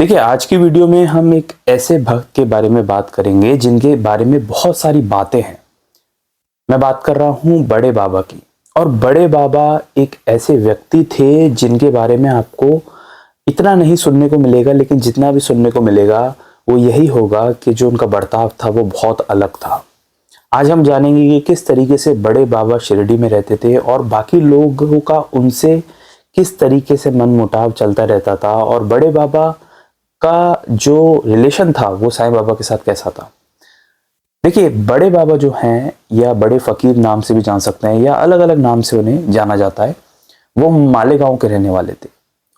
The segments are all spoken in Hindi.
देखिए, आज की वीडियो में हम एक ऐसे भक्त के बारे में बात करेंगे जिनके बारे में बहुत सारी बातें हैं। मैं बात कर रहा हूँ बड़े बाबा की। और बड़े बाबा एक ऐसे व्यक्ति थे जिनके बारे में आपको इतना नहीं सुनने को मिलेगा, लेकिन जितना भी सुनने को मिलेगा वो यही होगा कि जो उनका बर्ताव था वो बहुत अलग था। आज हम जानेंगे कि किस तरीके से बड़े बाबा शिरडी में रहते थे और बाकी लोगों का उनसे किस तरीके से मनमुटाव चलता रहता था, और बड़े बाबा का जो रिलेशन था वो साईं बाबा के साथ कैसा था। देखिए, बड़े बाबा जो हैं, या बड़े फकीर नाम से भी जान सकते हैं या अलग अलग नाम से उन्हें जाना जाता है, वो मालेगांव के रहने वाले थे।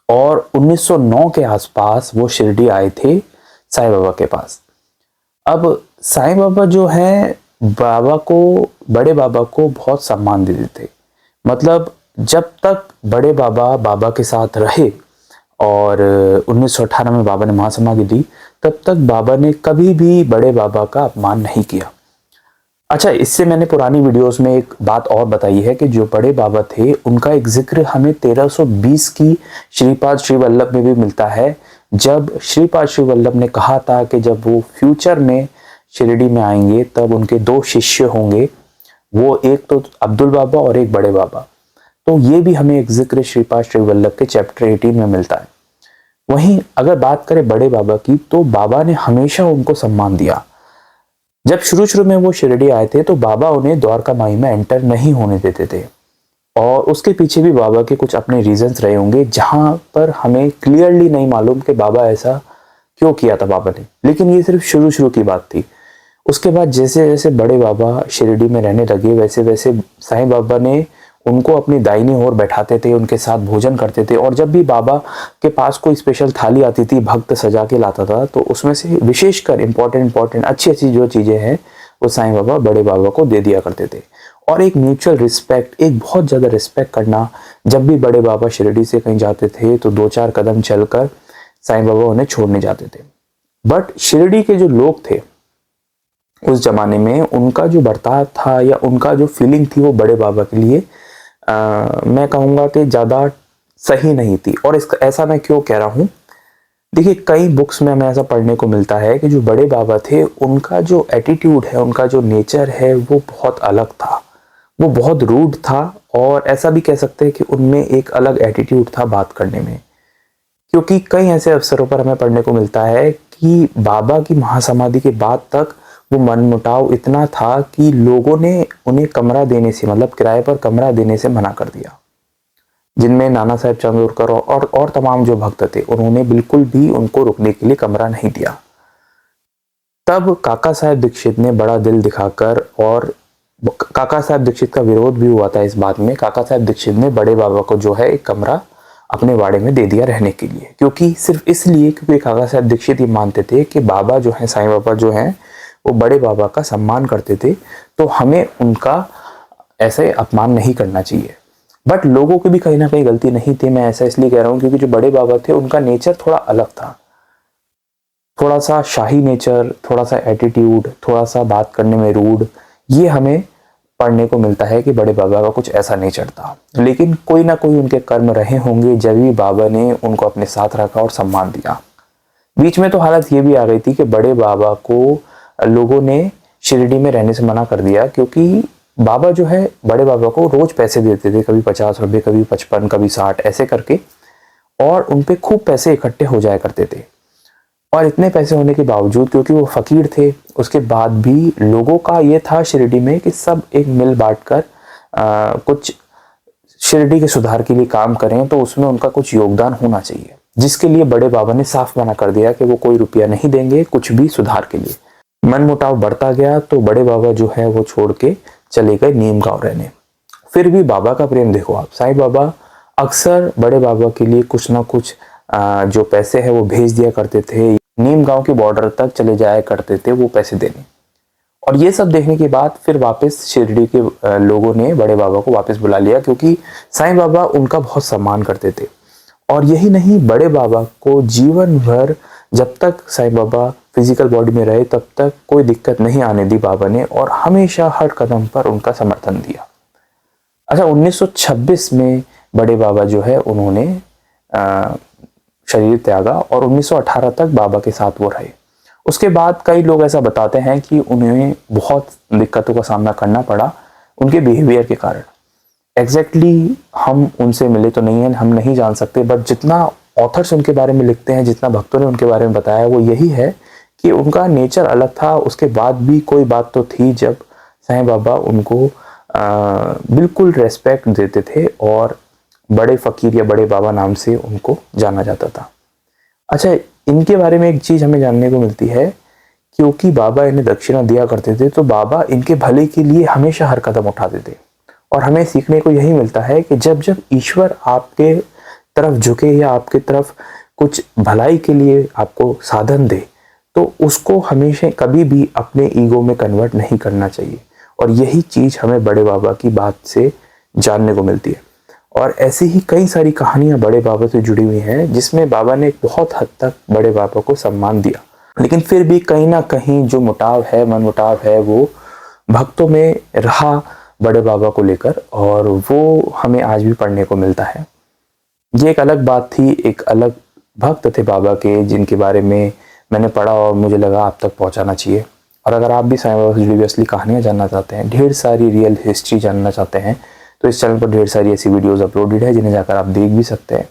और 1909 के आसपास वो शिरडी आए थे साईं बाबा के पास। अब साईं बाबा जो हैं, बाबा को बड़े बाबा को बहुत सम्मान देते थे। मतलब जब तक बड़े बाबा बाबा के साथ रहे और 1918 में बाबा ने महासमाधि दी, तब तक बाबा ने कभी भी बड़े बाबा का अपमान नहीं किया। अच्छा, इससे मैंने पुरानी वीडियोस में एक बात और बताई है कि जो बड़े बाबा थे उनका एक जिक्र हमें 1320 की श्रीपाद श्री वल्लभ में भी मिलता है, जब श्रीपाद श्री वल्लभ ने कहा था कि जब वो फ्यूचर में शिरडी में आएंगे तब उनके दो शिष्य होंगे, वो एक तो अब्दुल बाबा और एक बड़े बाबा। तो ये भी हमें एक जिक्र श्रीपाद श्री वल्लभ के चैप्टर 18 में मिलता है। वहीं अगर बात करें बड़े बाबा की, तो बाबा ने हमेशा उनको सम्मान दिया। जब शुरू शुरू में वो शिरडी आए थे तो बाबा उन्हें द्वारका माई में एंटर नहीं होने देते थे, और उसके पीछे भी बाबा के कुछ अपने रीजंस रहे होंगे, जहां पर हमें क्लियरली नहीं मालूम कि बाबा ऐसा क्यों किया था बाबा ने, लेकिन ये सिर्फ शुरू शुरू की बात थी। उसके बाद जैसे जैसे बड़े बाबा शिरडी में रहने लगे, वैसे वैसे साईं बाबा ने उनको अपनी दाहिनी ओर बैठाते थे, उनके साथ भोजन करते थे, और जब भी बाबा के पास कोई स्पेशल थाली आती थी, भक्त सजा के लाता था, तो उसमें से विशेषकर इंपॉर्टेंट अच्छी अच्छी जो चीजें हैं वो साईं बाबा बड़े बाबा को दे दिया करते थे। और एक म्यूचुअल रिस्पेक्ट, एक बहुत ज्यादा रिस्पेक्ट करना। जब भी बड़े बाबा शिरडी से कहीं जाते थे तो 2-4 कदम चलकर साईं बाबा उन्हें छोड़ने जाते थे। बट शिरडी के जो लोग थे उस जमाने में, उनका जो बर्ताव था या उनका जो फीलिंग थी वो बड़े बाबा के लिए मैं कहूंगा कि ज्यादा सही नहीं थी। और इसका ऐसा मैं क्यों कह रहा हूं, देखिए कई बुक्स में हमें ऐसा पढ़ने को मिलता है कि जो बड़े बाबा थे उनका जो एटीट्यूड है, उनका जो नेचर है वो बहुत अलग था, वो बहुत रूड था। और ऐसा भी कह सकते हैं कि उनमें एक अलग एटीट्यूड था बात करने में, क्योंकि कई ऐसे अवसरों पर हमें पढ़ने को मिलता है कि बाबा की महासमाधि के बाद तक वो मनमुटाव इतना था कि लोगों ने उन्हें कमरा देने से, मतलब किराए पर कमरा देने से मना कर दिया। जिनमें नाना साहेब चंदोरकर और तमाम जो भक्त थे, उन्होंने बिल्कुल भी उनको रुकने के लिए कमरा नहीं दिया। तब काका साहेब दीक्षित ने बड़ा दिल दिखाकर, और काका साहेब दीक्षित का विरोध भी हुआ था इस बात में, काका साहेब दीक्षित ने बड़े बाबा को जो है एक कमरा अपने वाड़े में दे दिया रहने के लिए, क्योंकि सिर्फ इसलिए क्योंकि काका साहेब दीक्षित ये मानते थे कि बाबा जो है, साईं बाबा जो हैं, वो बड़े बाबा का सम्मान करते थे, तो हमें उनका ऐसे अपमान नहीं करना चाहिए। बट लोगों की भी कहीं ना कहीं गलती नहीं थी। मैं ऐसा इसलिए कह रहा हूँ क्योंकि जो बड़े बाबा थे उनका नेचर थोड़ा अलग था, थोड़ा सा शाही नेचर, थोड़ा सा एटीट्यूड, थोड़ा सा बात करने में रूड, ये हमें पढ़ने को मिलता है कि बड़े बाबा का कुछ ऐसा नेचर था। लेकिन कोई ना कोई उनके कर्म रहे होंगे जब भी बाबा ने उनको अपने साथ रखा और सम्मान दिया। बीच में तो हालत ये भी आ गई थी कि बड़े बाबा को लोगों ने शिरडी में रहने से मना कर दिया, क्योंकि बाबा जो है, बड़े बाबा को रोज पैसे देते थे, कभी 50 रुपए, कभी 55, कभी 60 ऐसे करके, और उनपे खूब पैसे इकट्ठे हो जाया करते थे। और इतने पैसे होने के बावजूद, क्योंकि वो फकीर थे, उसके बाद भी लोगों का ये था शिरडी में कि सब एक मिल बांट कर कुछ शिरडी के सुधार के लिए काम करें, तो उसमें उनका कुछ योगदान होना चाहिए, जिसके लिए बड़े बाबा ने साफ मना कर दिया कि वो कोई रुपया नहीं देंगे कुछ भी सुधार के लिए। मनमुटाव बढ़ता गया तो बड़े बाबा जो है वो छोड़ के चले गए नीम गांव रहने। फिर भी बाबा का प्रेम देखो आप, साईं बाबा अक्सर बड़े बाबा के लिए कुछ ना कुछ जो पैसे है वो भेज दिया करते थे, नीम गांव के बॉर्डर तक चले जाया करते थे वो पैसे देने। और ये सब देखने के बाद फिर वापस शिरडी के लोगों ने बड़े बाबा को वापस बुला लिया, क्योंकि साईं बाबा उनका बहुत सम्मान करते थे। और यही नहीं, बड़े बाबा को जीवन भर, जब तक साईं बाबा फिजिकल बॉडी में रहे, तब तक कोई दिक्कत नहीं आने दी बाबा ने, और हमेशा हर कदम पर उनका समर्थन दिया। अच्छा, 1926 में बड़े बाबा जो है उन्होंने शरीर त्यागा और 1918 तक बाबा के साथ वो रहे। उसके बाद कई लोग ऐसा बताते हैं कि उन्हें बहुत दिक्कतों का सामना करना पड़ा उनके बिहेवियर के कारण। एग्जैक्टली हम उनसे मिले तो नहीं है, हम नहीं जान सकते, बट जितना ऑथर्स उनके बारे में लिखते हैं, जितना भक्तों ने उनके बारे में बताया, वो यही है कि उनका नेचर अलग था। उसके बाद भी कोई बात तो थी जब साईं बाबा उनको बिल्कुल रेस्पेक्ट देते थे और बड़े फकीर या बड़े बाबा नाम से उनको जाना जाता था। अच्छा, इनके बारे में एक चीज़ हमें जानने को मिलती है, क्योंकि बाबा इन्हें दक्षिणा दिया करते थे तो बाबा इनके भले के लिए हमेशा हर कदम उठाते थे। और हमें सीखने को यही मिलता है कि जब जब ईश्वर आपके तरफ झुके या आपके तरफ कुछ भलाई के लिए आपको साधन दे, तो उसको हमेशा कभी भी अपने ईगो में कन्वर्ट नहीं करना चाहिए। और यही चीज़ हमें बड़े बाबा की बात से जानने को मिलती है। और ऐसी ही कई सारी कहानियां बड़े बाबा से जुड़ी हुई हैं जिसमें बाबा ने बहुत हद तक बड़े बाबा को सम्मान दिया, लेकिन फिर भी कहीं ना कहीं जो मुटाव है, मन मुटाव है, वो भक्तों में रहा बड़े बाबा को लेकर, और वो हमें आज भी पढ़ने को मिलता है। ये एक अलग बात थी, एक अलग भक्त थे बाबा के जिनके बारे में मैंने पढ़ा और मुझे लगा आप तक पहुंचाना चाहिए। और अगर आप भी साईं बाबा से जुड़ी हुई असली कहानियां जानना चाहते हैं, ढेर सारी रियल हिस्ट्री जानना चाहते हैं, तो इस चैनल पर ढेर सारी ऐसी वीडियोस अपलोडेड है जिन्हें जाकर आप देख भी सकते हैं।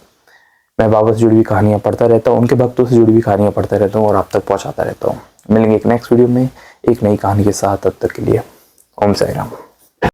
मैं बाबा से जुड़ी हुई कहानियां पढ़ता रहता हूँ, उनके भक्तों से जुड़ी हुई कहानियां पढ़ता रहता हूँ और आप तक पहुँचाता रहता हूँ। मिलेंगे एक नेक्स्ट वीडियो में एक नई कहानी के साथ, तब तक के लिए ओम साईं राम।